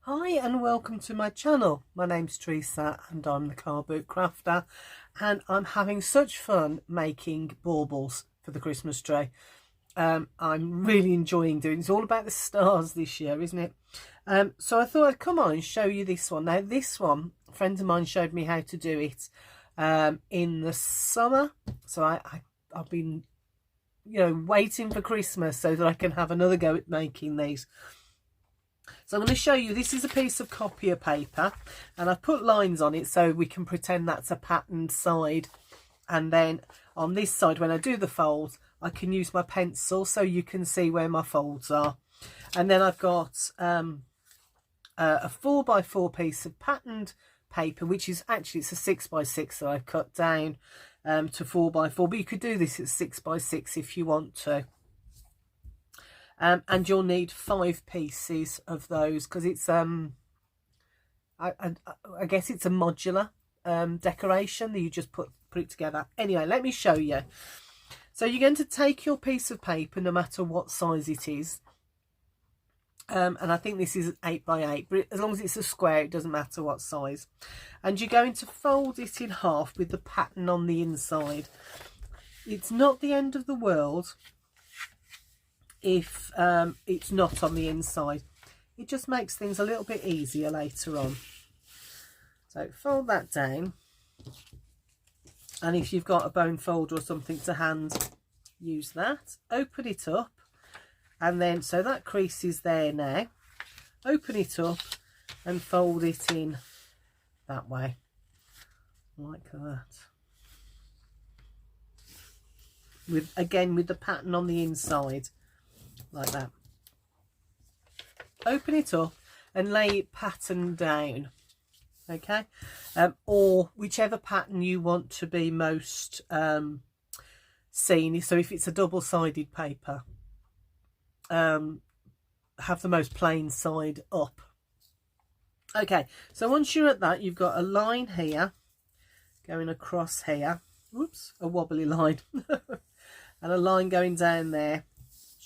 Hi and welcome to my channel. My name's Teresa and I'm the car boot crafter, and I'm having such fun making baubles for the Christmas tree. I'm really enjoying doing it. It's all about the stars this year, isn't it? So I thought I'd come on and show you this one. Now this one, a friend of mine showed me how to do it in the summer, so I've been waiting for Christmas so that I can have another go at making these. So I'm going to show you, this is a piece of copier paper and I've put lines on it so we can pretend that's a patterned side, and then on this side when I do the folds I can use my pencil so you can see where my folds are. And then I've got a 4x4 piece of patterned paper, which is actually, it's a 6x6 that I've cut down to 4x4, but you could do this at 6x6 if you want to. And you'll need 5 pieces of those because it's I guess it's a modular decoration that you just put it together. Anyway, let me show you. So you're going to take your piece of paper, no matter what size it is, and I think this is 8x8, but as long as it's a square it doesn't matter what size, and you're going to fold it in half with the pattern on the inside. It's not the end of the world if it's not on the inside. It just makes things a little bit easier later on. So fold that down, and if you've got a bone folder or something to hand, use that. Open it up, and then so that crease is there now. Open it up and fold it in that way, like that, with the pattern on the inside, like that. Open it up and lay it pattern down, okay, or whichever pattern you want to be most seen. So if it's a double-sided paper, have the most plain side up. Okay, so once you're at that, you've got a line here going across here, whoops, a wobbly line and a line going down there.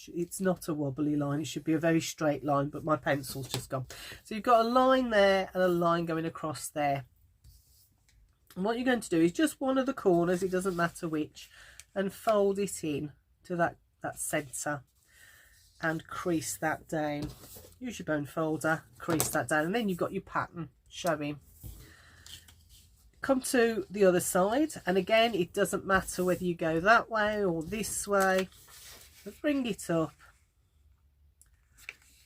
It's not a wobbly line, it should be a very straight line, but my pencil's just gone. So you've got a line there and a line going across there, and what you're going to do is just one of the corners, it doesn't matter which, and fold it in to that centre and crease that down. Use your bone folder, crease that down, and then you've got your pattern showing. Come to the other side, and again it doesn't matter whether you go that way or this way. Bring it up,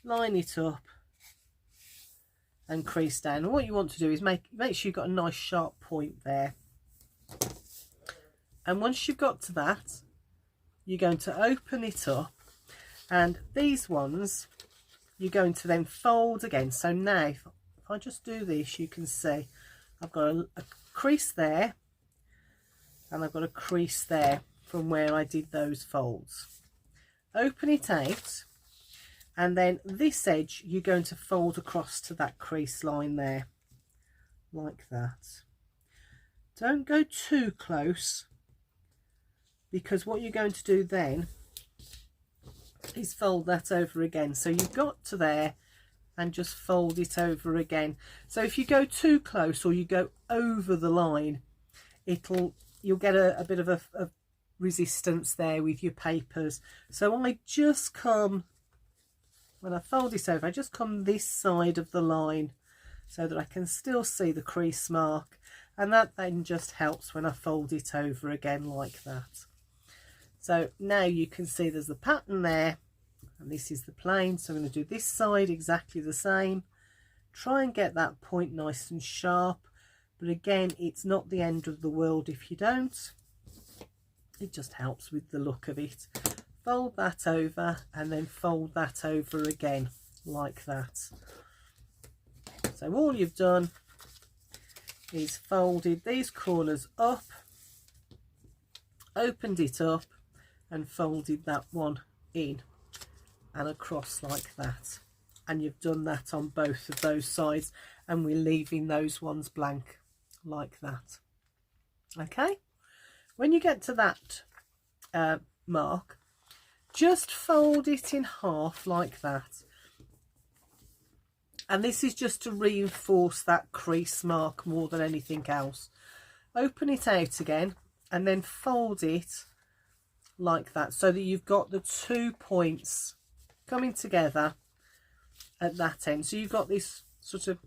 line it up and crease down. And what you want to do is make sure you've got a nice sharp point there. And once you've got to that, you're going to open it up, and these ones you're going to then fold again. So now if I just do this, you can see I've got a crease there and I've got a crease there from where I did those folds. Open it out, and then this edge you're going to fold across to that crease line there, like that. Don't go too close, because what you're going to do then is fold that over again. So you've got to there and just fold it over again. So if you go too close or you go over the line, you'll get a bit of a resistance there with your papers. So I just come, when I fold it over, I just come this side of the line so that I can still see the crease mark, and that then just helps when I fold it over again like that. So now you can see there's the pattern there, and this is the plain. So I'm going to do this side exactly the same. Try and get that point nice and sharp, but again it's not the end of the world if you don't. It just helps with the look of it. Fold that over and then fold that over again like that. So all you've done is folded these corners up, opened it up and folded that one in and across like that. And you've done that on both of those sides, and we're leaving those ones blank like that. Okay, when you get to that mark, just fold it in half like that, And this is just to reinforce that crease mark more than anything else. Open it out again and then fold it like that, so that you've got the 2 points coming together at that end. So you've got this sort of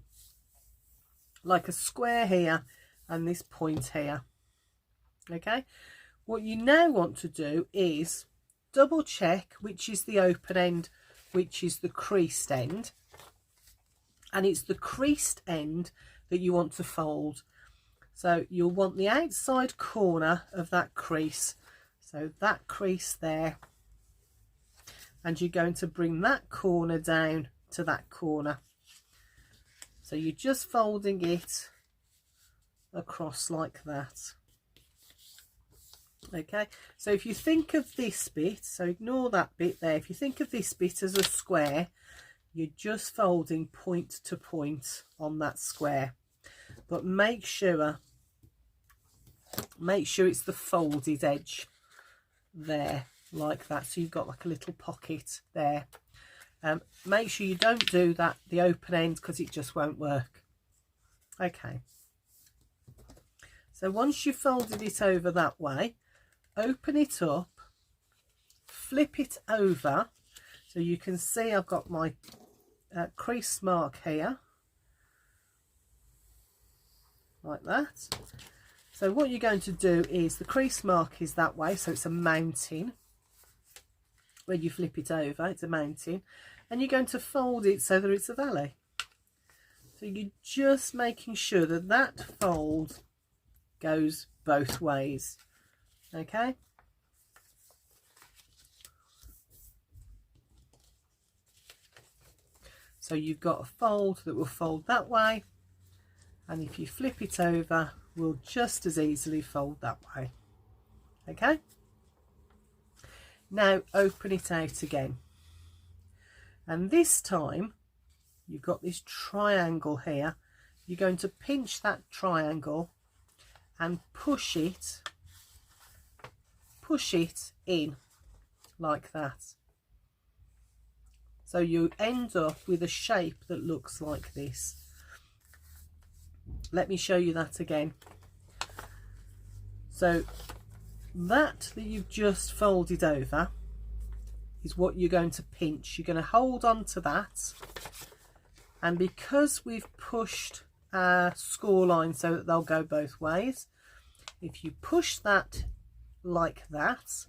like a square here and this point here. Okay, what you now want to do is double check which is the open end, which is the creased end, and it's the creased end that you want to fold. So you'll want the outside corner of that crease, so that crease there, and you're going to bring that corner down to that corner. So you're just folding it across like that. Okay, so if you think of this bit, so ignore that bit there, if you think of this bit as a square, you're just folding point to point on that square, but make sure it's the folded edge there like that, so you've got like a little pocket there. Make sure you don't do that the open end, because it just won't work. Okay, so once you've folded it over that way, open it up, flip it over, so you can see I've got my crease mark here like that. So what you're going to do is, the crease mark is that way, so it's a mountain. When you flip it over, it's a mountain, and you're going to fold it so that it's a valley. So you're just making sure that that fold goes both ways. Okay, so you've got a fold that will fold that way, and if you flip it over, will just as easily fold that way. Okay, now open it out again, and this time you've got this triangle here. You're going to pinch that triangle and push it in like that, so you end up with a shape that looks like this. Let me show you that again. So that you've just folded over is what you're going to pinch. You're going to hold on to that, and because we've pushed our score line so that they'll go both ways, if you push that like that,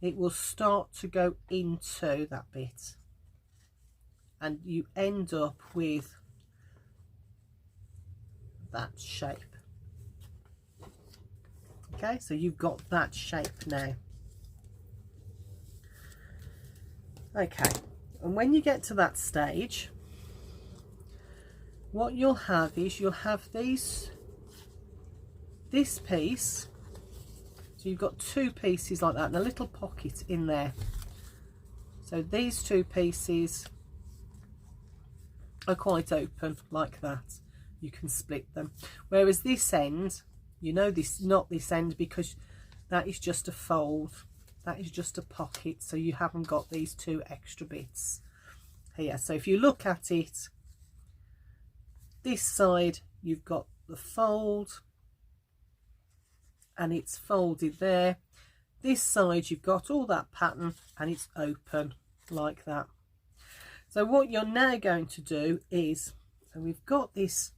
it will start to go into that bit, and you end up with that shape. Okay, so you've got that shape now. Okay, and when you get to that stage, what you'll have is you'll have this piece. So you've got two pieces like that and a little pocket in there. So these two pieces are quite open like that. You can split them. Whereas this end, you know, this not this end, because that is just a fold. That is just a pocket. So you haven't got these two extra bits here. So if you look at it, this side you've got the fold, and it's folded there. This side you've got all that pattern and it's open like that. So what you're now going to do is, so we've got this,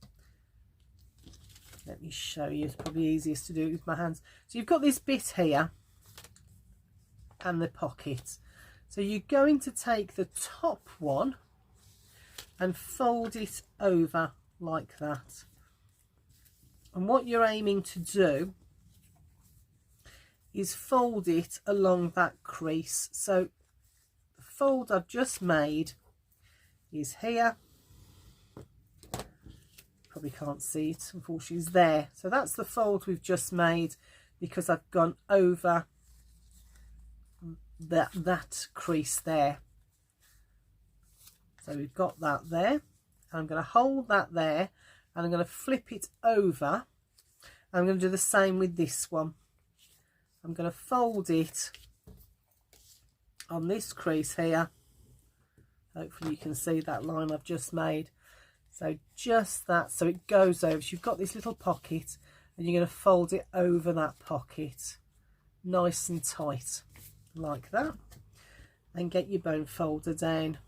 let me show you, it's probably easiest to do it with my hands. So you've got this bit here and the pocket. So you're going to take the top one and fold it over like that. And what you're aiming to do is fold it along that crease. So the fold I've just made is here. Probably can't see it, unfortunately, it's there. So that's the fold we've just made, because I've gone over that crease there. So we've got that there. I'm going to hold that there, and I'm going to flip it over. I'm going to do the same with this one. I'm going to fold it on this crease here. Hopefully you can see that line I've just made. So just that, so it goes over. So you've got this little pocket and you're going to fold it over that pocket nice and tight like that, and get your bone folder down.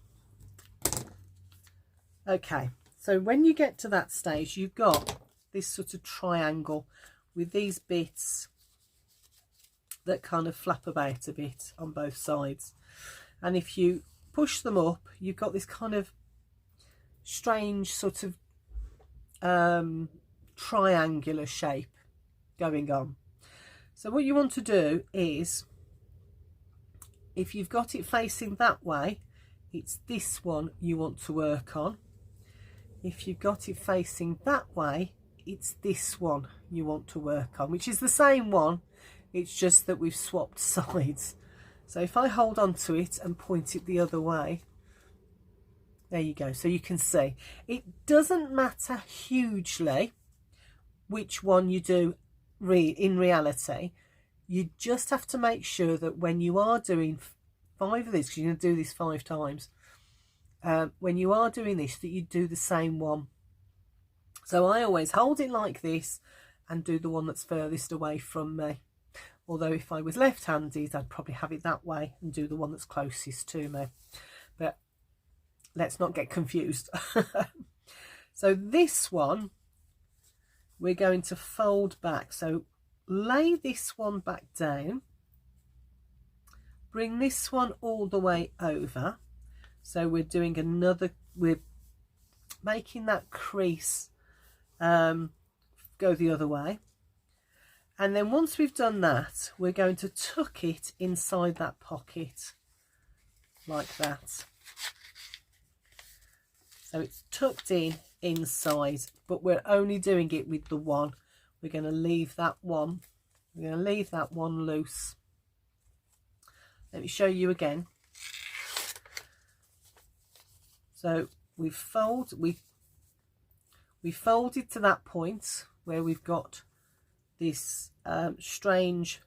Okay, so when you get to that stage, you've got this sort of triangle with these bits that kind of flap about a bit on both sides, and if you push them up, you've got this kind of strange sort of triangular shape going on. So what you want to do is, if you've got it facing that way, it's this one you want to work on. If you've got it facing that way, it's this one you want to work on, which is the same one, it's just that we've swapped sides. So if I hold on to it and point it the other way, there you go. So you can see it doesn't matter hugely which one you do in reality. You just have to make sure that when you are doing 5 of these, because you're going to do this 5 times, when you are doing this, that you do the same one. So I always hold it like this and do the one that's furthest away from me. Although if I was left-handed, I'd probably have it that way and do the one that's closest to me. But let's not get confused. So this one, we're going to fold back. So lay this one back down. Bring this one all the way over. So we're doing another, we're making that crease go the other way. And then once we've done that, we're going to tuck it inside that pocket like that. So it's tucked in inside, but we're only doing it with the one. We're going to leave that one. We're going to leave that one loose. Let me show you again. So we folded to that point where we've got this strange,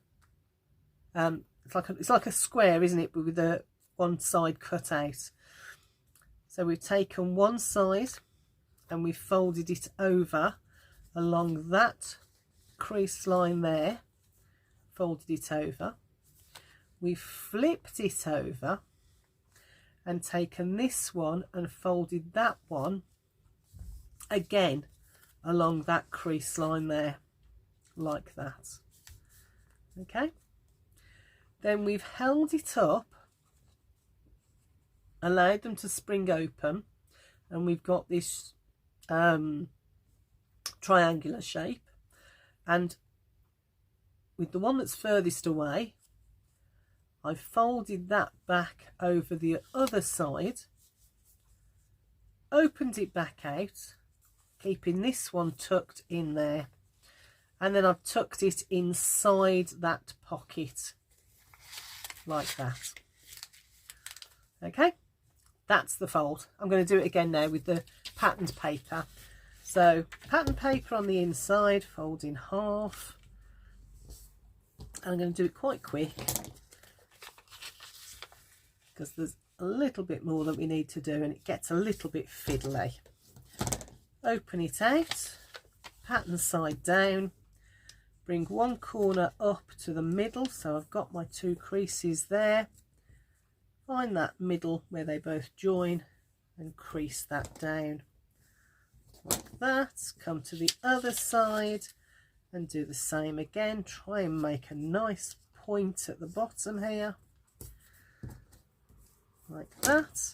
it's like a square, isn't it, but with the one side cut out. So we've taken one side and we've folded it over along that crease line there, folded it over. We've flipped it over and taken this one and folded that one again along that crease line there, like that. Okay, then we've held it up, allowed them to spring open, and we've got this triangular shape, and with the one that's furthest away, I've folded that back over the other side, opened it back out, keeping this one tucked in there, and then I've tucked it inside that pocket like that. Okay, that's the fold. I'm going to do it again now with the patterned paper. So patterned paper on the inside, fold in half. I'm going to do it quite quick because there's a little bit more that we need to do and it gets a little bit fiddly. Open it out, pattern side down, bring one corner up to the middle, so I've got my 2 creases there. Find that middle where they both join and crease that down like that. Come to the other side and do the same again. Try and make a nice point at the bottom here like that.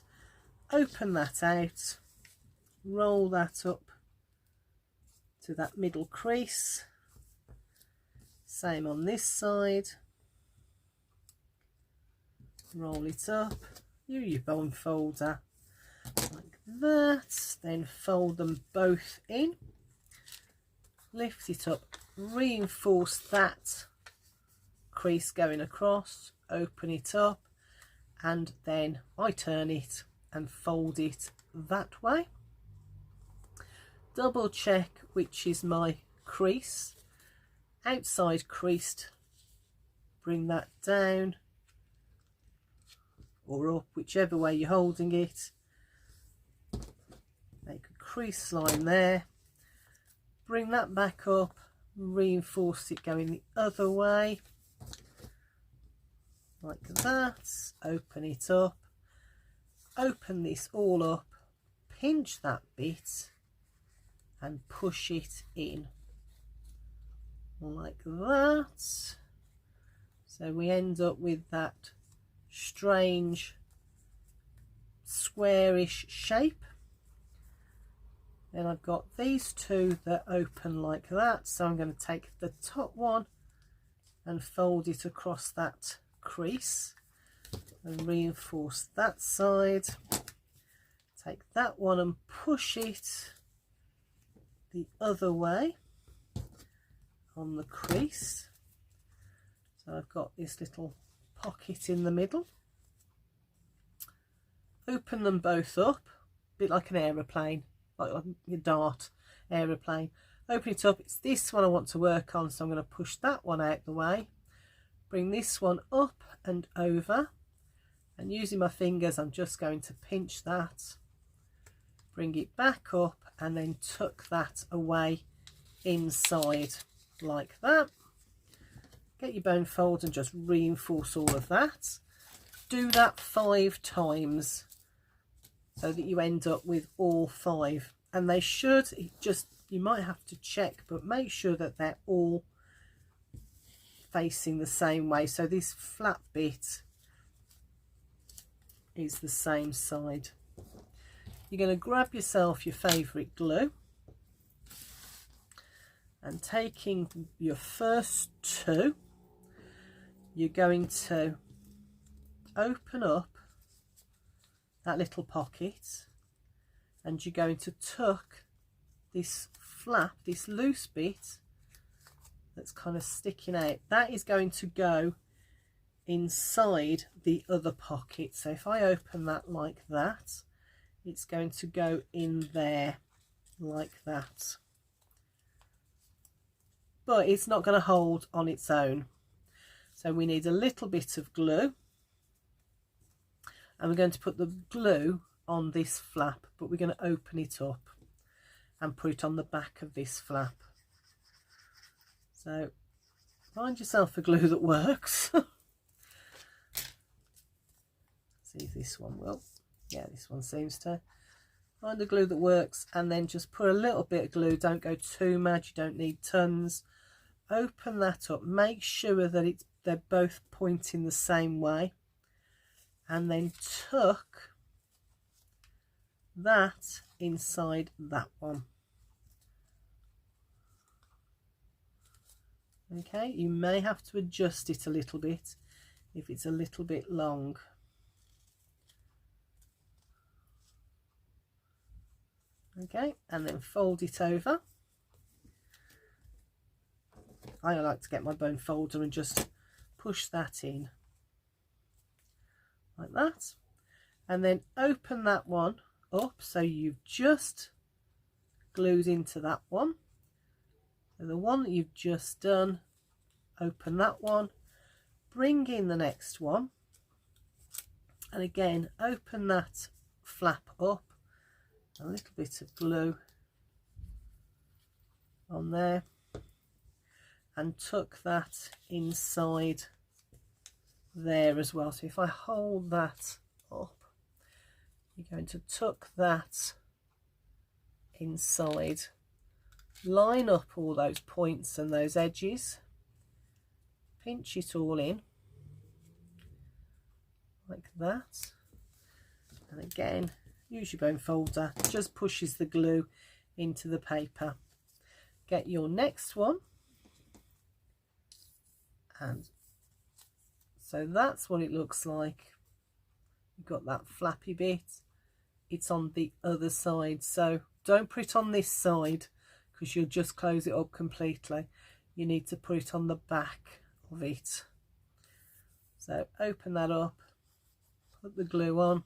Open that out, roll that up to that middle crease. Same on this side. Roll it up, use your bone folder like that, then fold them both in, lift it up, reinforce that crease going across, open it up, and then I turn it and fold it that way. Double check which is my crease, outside creased, bring that down or up, whichever way you're holding it. Make a crease line there, bring that back up, reinforce it going the other way like that, open it up, open this all up, pinch that bit and push it in like that. So we end up with that strange squarish shape. Then I've got these two that open like that, so I'm going to take the top one and fold it across that crease and reinforce that side. Take that one and push it the other way on the crease. So I've got this little pocket in the middle. Open them both up, a bit like an aeroplane, like a dart aeroplane. Open it up, it's this one I want to work on, so I'm going to push that one out the way, bring this one up and over, and using my fingers I'm just going to pinch that, bring it back up and then tuck that away inside like that. Get your bone fold and just reinforce all of that. Do that 5 times so that you end up with all 5, and they should, you might have to check, but make sure that they're all facing the same way, so this flat bit is the same side. You're going to grab yourself your favourite glue and taking your first 2, you're going to open up that little pocket and you're going to tuck this flap, this loose bit that's kind of sticking out, that is going to go inside the other pocket. So if I open that like that, it's going to go in there like that, but it's not going to hold on its own. So we need a little bit of glue, and we're going to put the glue on this flap, but we're going to open it up and put it on the back of this flap. So find yourself a glue that works. See if this one will. Yeah, this one seems to. Find a glue that works and then just put a little bit of glue. Don't go too mad, you don't need tons. Open that up, make sure that they're both pointing the same way, and then tuck that inside that one. Okay, you may have to adjust it a little bit if it's a little bit long. Okay, and then fold it over. I like to get my bone folder and just push that in like that, and then open that one up so you've just glued into that one. So the one that you've just done, open that one, bring in the next one, and again open that flap up, a little bit of glue on there, and tuck that inside there as well. So if I hold that up, you're going to tuck that inside, line up all those points and those edges, pinch it all in like that, and again use your bone folder, just pushes the glue into the paper. Get your next one, and so that's what it looks like. You've got that flappy bit, it's on the other side, so don't put it on this side because you'll just close it up completely. You need to put it on the back of it. So open that up, put the glue on,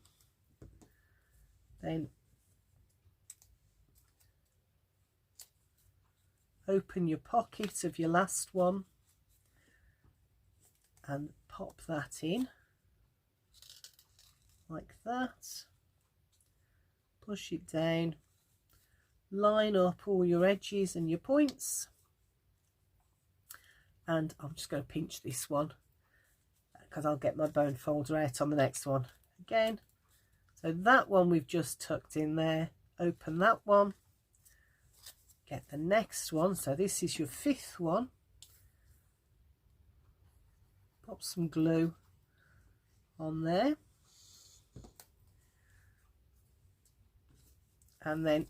then open your pocket of your last one and pop that in like that, push it down, line up all your edges and your points. And I'm just going to pinch this one because I'll get my bone folder out on the next one again. So that one we've just tucked in there, open that one, get the next one. So this is your 5th one. Pop some glue on there. And then,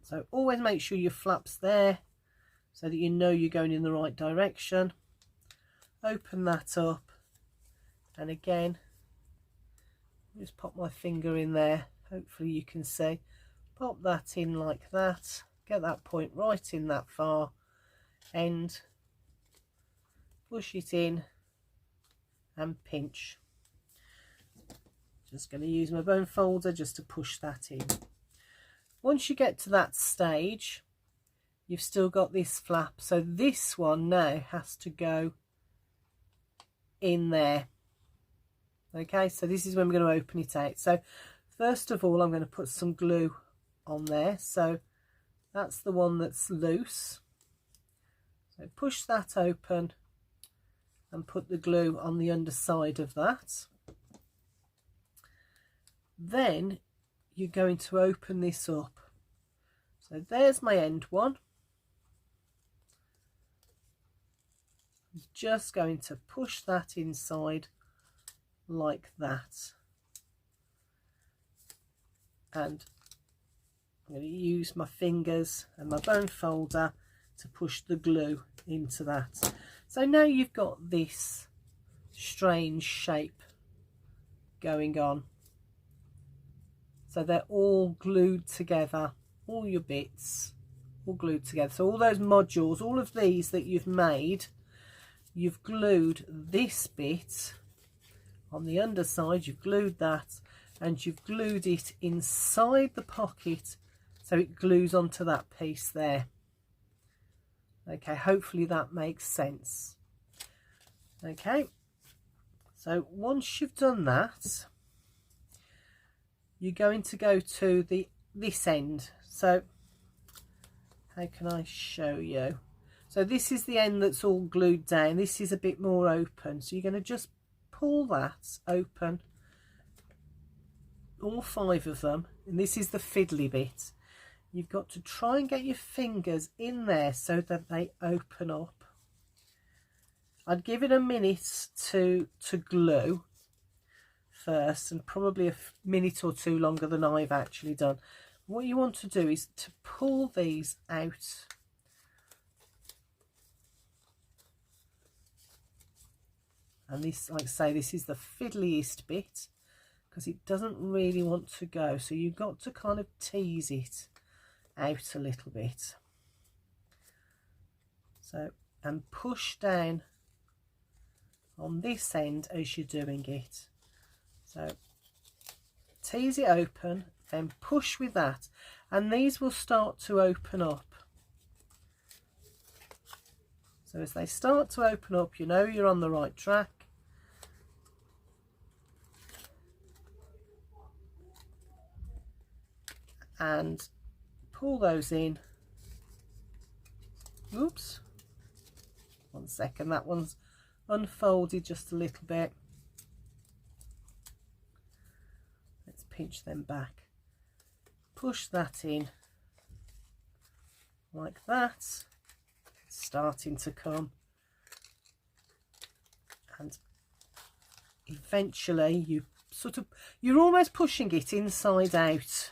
so always make sure your flap's there so that you know you're going in the right direction. Open that up, and again, just pop my finger in there. Hopefully you can see. Pop that in like that. Get that point right in that far end. Push it in and pinch. Just going to use my bone folder just to push that in. Once you get to that stage, you've still got this flap. So this one now has to go in there. Okay, so this is when we're going to open it out. So first of all, I'm going to put some glue on there. So that's the one that's loose. So push that open and put the glue on the underside of that. Then you're going to open this up. So there's my end one. I'm just going to push that inside like that. And I'm going to use my fingers and my bone folder to push the glue into that. So now you've got this strange shape going on. So they're all glued together, all your bits all glued together. So all those modules, all of these that you've made, you've glued this bit on the underside, you've glued that, and you've glued it inside the pocket so it glues onto that piece there. Okay, hopefully that makes sense. Okay, so once you've done that, you're going to go to this end. So how can I show you? So this is the end that's all glued down. This is a bit more open, so you're going to just pull that open, all 5 of them, and this is the fiddly bit. You've got to try and get your fingers in there so that they open up. I'd give it a minute to glue first, and probably a minute or 2 longer than I've actually done. What you want to do is to pull these out. And this, like I say, this is the fiddliest bit because it doesn't really want to go. So you've got to kind of tease it out a little bit. So, and push down on this end as you're doing it. So tease it open, then push with that, and these will start to open up. So as they start to open up, you know you're on the right track. And pull those in. Oops, 1 second, that one's unfolded just a little bit. Let's pinch them back. Push that in like that. It's starting to come, and eventually you're almost pushing it inside out.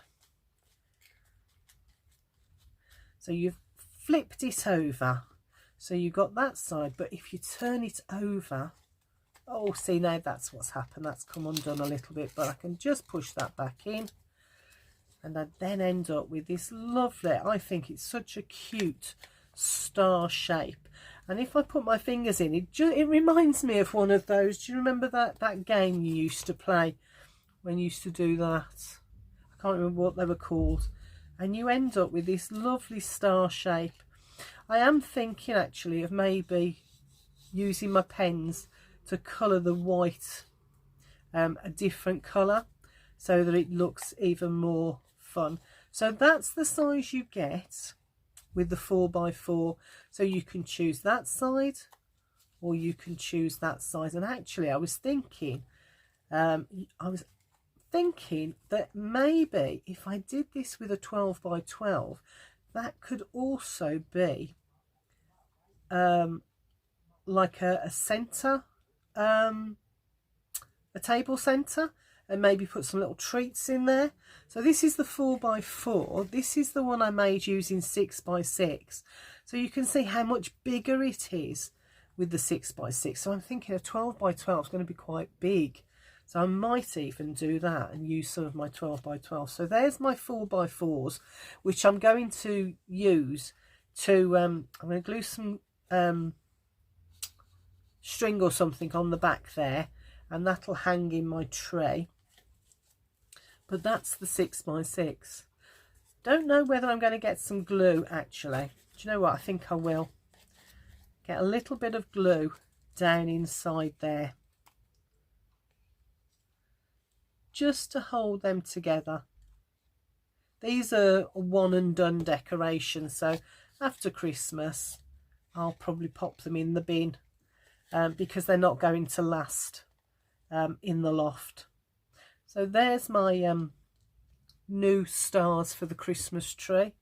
So you've flipped it over, so you've got that side, but if you turn it over, oh, see, now that's what's happened. That's come undone a little bit, but I can just push that back in, and I then end up with this lovely, I think it's such a cute star shape. And if I put my fingers in, it reminds me of one of those. Do you remember that game you used to play when you used to do that? I can't remember what they were called. And you end up with this lovely star shape. I am thinking actually of maybe using my pens to colour the white a different colour so that it looks even more fun. So that's the size you get with the 4x4. So you can choose that side or you can choose that size. And actually I was thinking that maybe if I did this with a 12x12, that could also be like a centre, a table centre, and maybe put some little treats in there. So this is the 4x4. This is the one I made using 6x6. So you can see how much bigger it is with the 6x6. So I'm thinking a 12x12 is going to be quite big. So I might even do that and use some of my 12x12. So there's my 4x4s, which I'm going to use to, I'm going to glue some string or something on the back there, and that'll hang in my tray. But that's the 6x6. Don't know whether I'm going to get some glue actually. Do you know what? I think I will. Get a little bit of glue down inside there, just to hold them together. These are one and done decorations, so after Christmas I'll probably pop them in the bin because they're not going to last in the loft. So there's my new stars for the Christmas tree.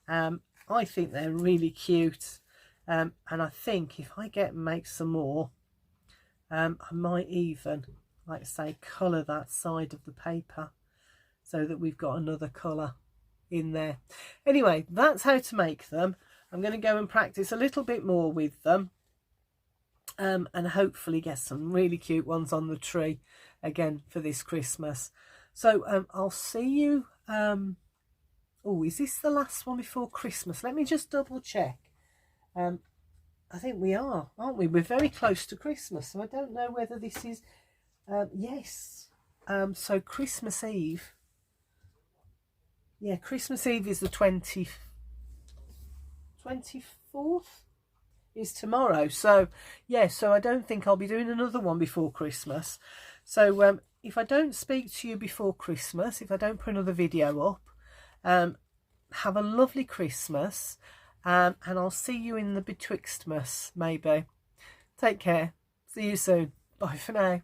I think they're really cute, and I think if I make some more, I might even, like I say, colour that side of the paper so that we've got another colour in there. Anyway, that's how to make them. I'm going to go and practice a little bit more with them, and hopefully get some really cute ones on the tree again for this Christmas. So I'll see you. Oh, is this the last one before Christmas? Let me just double check. I think we are, aren't we? We're very close to Christmas, so I don't know whether this is yes. So Christmas Eve. Yeah, Christmas Eve is the 24th is tomorrow. So yeah, so I don't think I'll be doing another one before Christmas. So if I don't speak to you before Christmas, if I don't put another video up, have a lovely Christmas, and I'll see you in the betwixtmas maybe. Take care. See you soon. Bye for now.